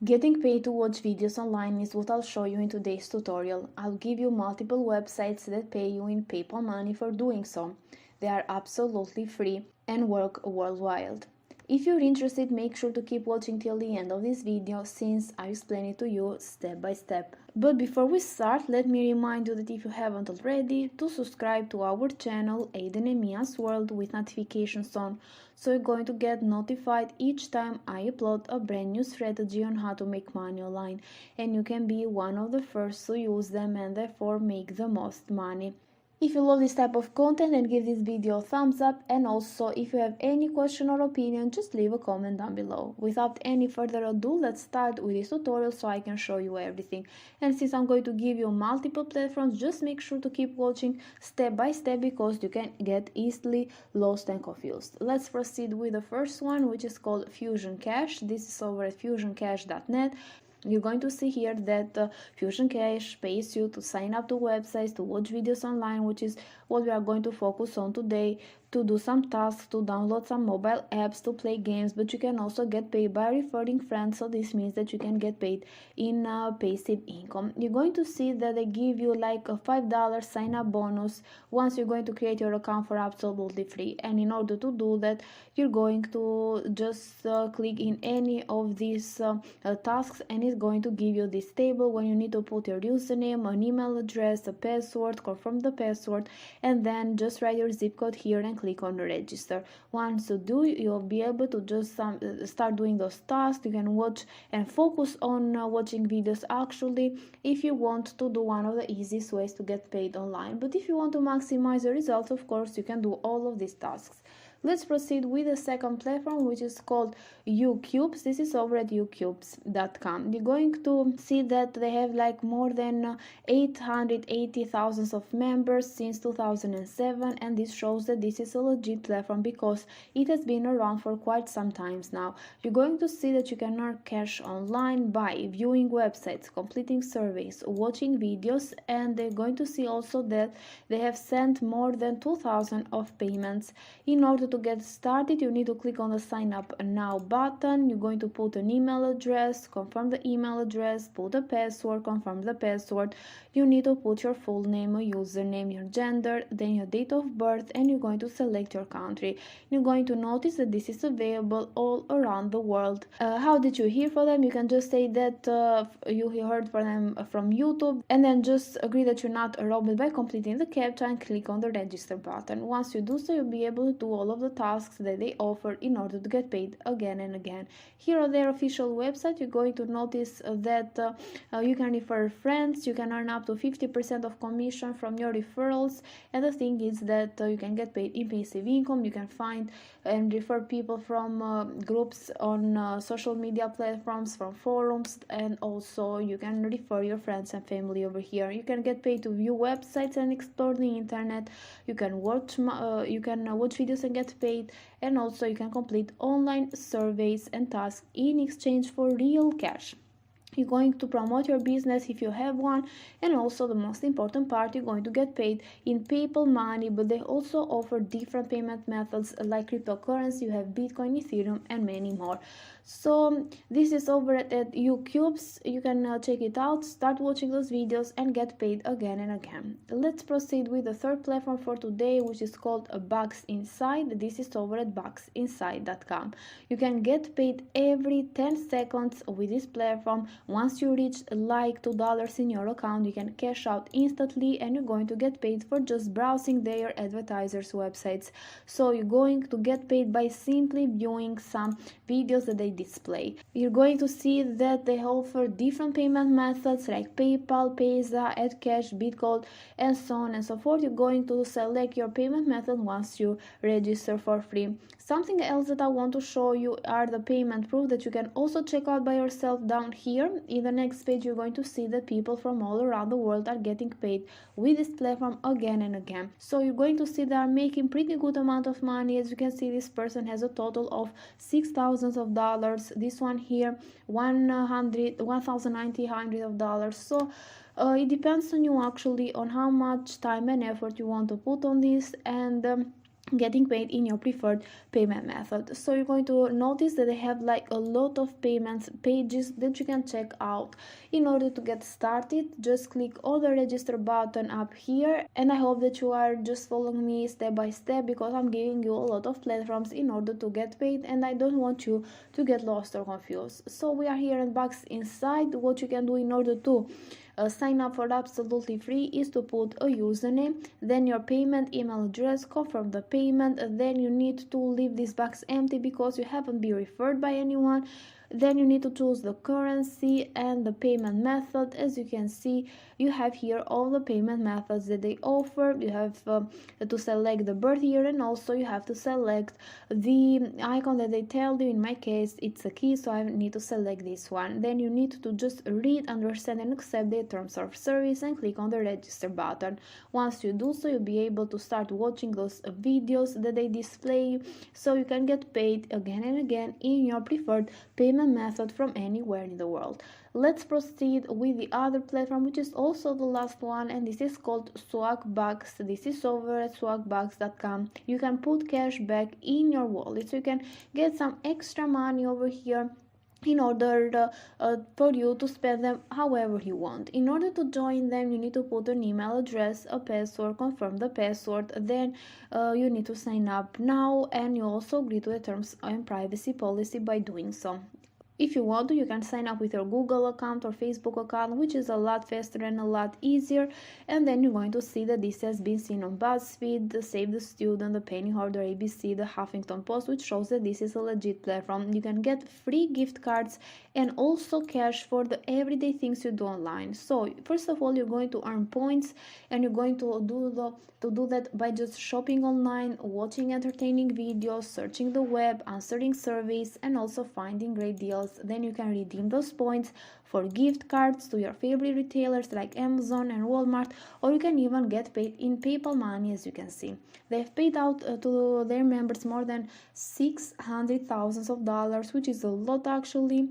Getting paid to watch videos online is what I'll show you in today's tutorial. I'll give you multiple websites that pay you in PayPal money for doing so. They are absolutely free and work worldwide. If you're interested, make sure to keep watching till the end of this video since I explain it to you step by step. But before we start, let me remind you that if you haven't already, to subscribe to our channel Aiden and Mia's World with notifications on, so you're going to get notified each time I upload a brand new strategy on how to make money online, and you can be one of the first to use them and therefore make the most money. If you love this type of content, then give this video a thumbs up, and also if you have any question or opinion, just leave a comment down below. Without any further ado, let's start with this tutorial so I can show you everything. And since I'm going to give you multiple platforms, just make sure to keep watching step by step because you can get easily lost and confused. Let's proceed with the first one, which is called Fusion Cash. This is over at fusioncash.net. You're going to see here that Fusion Cash pays you to sign up to websites, to watch videos online, which is what we are going to focus on today, to do some tasks, to download some mobile apps, to play games, but you can also get paid by referring friends, so this means that you can get paid in passive income. You're going to see that they give you like a $5 sign up bonus once you're going to create your account for absolutely free, and in order to do that, you're going to just click in any of these tasks, and it's going to give you this table when you need to put your username, an email address, a password, confirm the password, and then just write your zip code here and click on register. Once you do, you'll be able to just start doing those tasks. You can watch and focus on watching videos actually if you want to do one of the easiest ways to get paid online. But if you want to maximize your results, of course, you can do all of these tasks. Let's proceed with the second platform, which is called you-cubez. This is over at you-cubez.com. You're going to see that they have like more than 880,000 of members since 2007, and this shows that this is a legit platform because it has been around for quite some time now. You're going to see that you can earn cash online by viewing websites, completing surveys, watching videos, and they're going to see also that they have sent more than 2,000 of payments. In order to get started, you need to click on the sign up now button. You're going to put an email address, confirm the email address, put a password, confirm the password. You need to put your full name, a username, your gender, then your date of birth, and you're going to select your country. You're going to notice that this is available all around the world. How did you hear from them? You can just say that you heard from them from YouTube, and then just agree that you're not a robot by completing the captcha and click on the register button. Once you do so, you'll be able to do all of the tasks that they offer in order to get paid again and again. Here on their official website, you're going to notice that you can refer friends. You can earn up to 50% of commission from your referrals, and the thing is that you can get paid in passive income. You can find and refer people from groups on social media platforms, from forums, and also you can refer your friends and family over here. You can get paid to view websites and explore the internet. You can watch videos and get paid, and also you can complete online surveys and tasks in exchange for real cash. You're going to promote your business if you have one, and also the most important part, you're going to get paid in PayPal money, but they also offer different payment methods like cryptocurrency. You have Bitcoin, Ethereum, and many more. So this is over at you-cubez. You can check it out, start watching those videos, and get paid again and again. Let's proceed with the third platform for today, which is called Bucks Inside. This is over at bucksinside.com. You can get paid every 10 seconds with this platform. Once you reach like $2 in your account, you can cash out instantly, and you're going to get paid for just browsing their advertisers' websites. So you're going to get paid by simply viewing some videos that they display. You're going to see that they offer different payment methods like PayPal, Payza, AdCash, Bitcoin, and so on and so forth. You're going to select your payment method once you register for free. Something else that I want to show you are the payment proof that you can also check out by yourself down here. In the next page, you're going to see that people from all around the world are getting paid with this platform again and again. So you're going to see they are making pretty good amount of money. As you can see, this person has a total of $6,000. This one here, $1,900. So it depends on you actually on how much time and effort you want to put on this, and getting paid in your preferred payment method. So you're going to notice that they have like a lot of payments pages that you can check out. In order to get started, just click on the register button up here, and I hope that you are just following me step by step, because I'm giving you a lot of platforms in order to get paid, and I don't want you to get lost or confused. So we are here in box inside. What you can do in order to sign up for absolutely free is to put a username, then your payment email address, confirm the payment, then you need to leave this box empty because you haven't been referred by anyone. Then you need to choose the currency and the payment method. As you can see, you have here all the payment methods that they offer. You have to select the birth year, and also you have to select the icon that they tell you. In my case, it's a key, so I need to select this one. Then you need to just read, understand, and accept the terms of service and click on the register button. Once you do so, you'll be able to start watching those videos that they display, so you can get paid again and again in your preferred payment method from anywhere in the world. Let's proceed with the other platform, which is also the last one, and this is called Swagbucks. This is over at swagbucks.com. You can put cash back in your wallet, so you can get some extra money over here in order for you to spend them however you want. In order to join them, you need to put an email address, a password, confirm the password, then you need to sign up now, and you also agree to the terms and privacy policy by doing so. If you want to, you can sign up with your Google account or Facebook account, which is a lot faster and a lot easier. And then you're going to see that this has been seen on BuzzFeed, the Save the Student, the Penny Hoarder, ABC, the Huffington Post, which shows that this is a legit platform. You can get free gift cards and also cash for the everyday things you do online. So first of all, you're going to earn points, and you're going to do that by just shopping online, watching entertaining videos, searching the web, answering surveys, and also finding great deals. Then you can redeem those points for gift cards to your favorite retailers like Amazon and Walmart, or you can even get paid in PayPal money. As you can see, they've paid out to their members more than $600,000, which is a lot actually.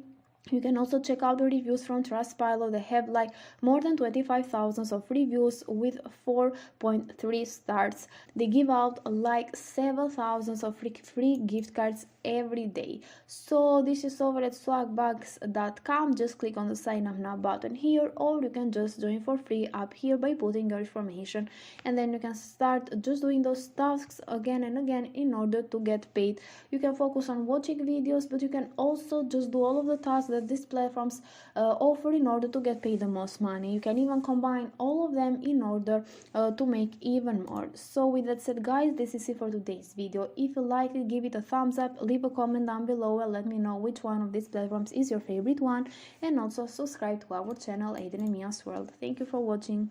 You can also check out the reviews from Trustpilot. They have like more than 25,000 of reviews with 4.3 stars. They give out like 7,000 of free gift cards every day. So this is over at swagbucks.com. Just click on the sign up now button here, or you can just join for free up here by putting your information, and then you can start just doing those tasks again and again in order to get paid. You can focus on watching videos, but you can also just do all of the tasks that these platforms offer in order to get paid the most money. You can even combine all of them in order to make even more. So with that said, guys, this is it for today's video. If you liked it, give it a thumbs up, leave a comment down below and let me know which one of these platforms is your favorite one, and also subscribe to our channel Aiden and Mia's World. Thank you for watching.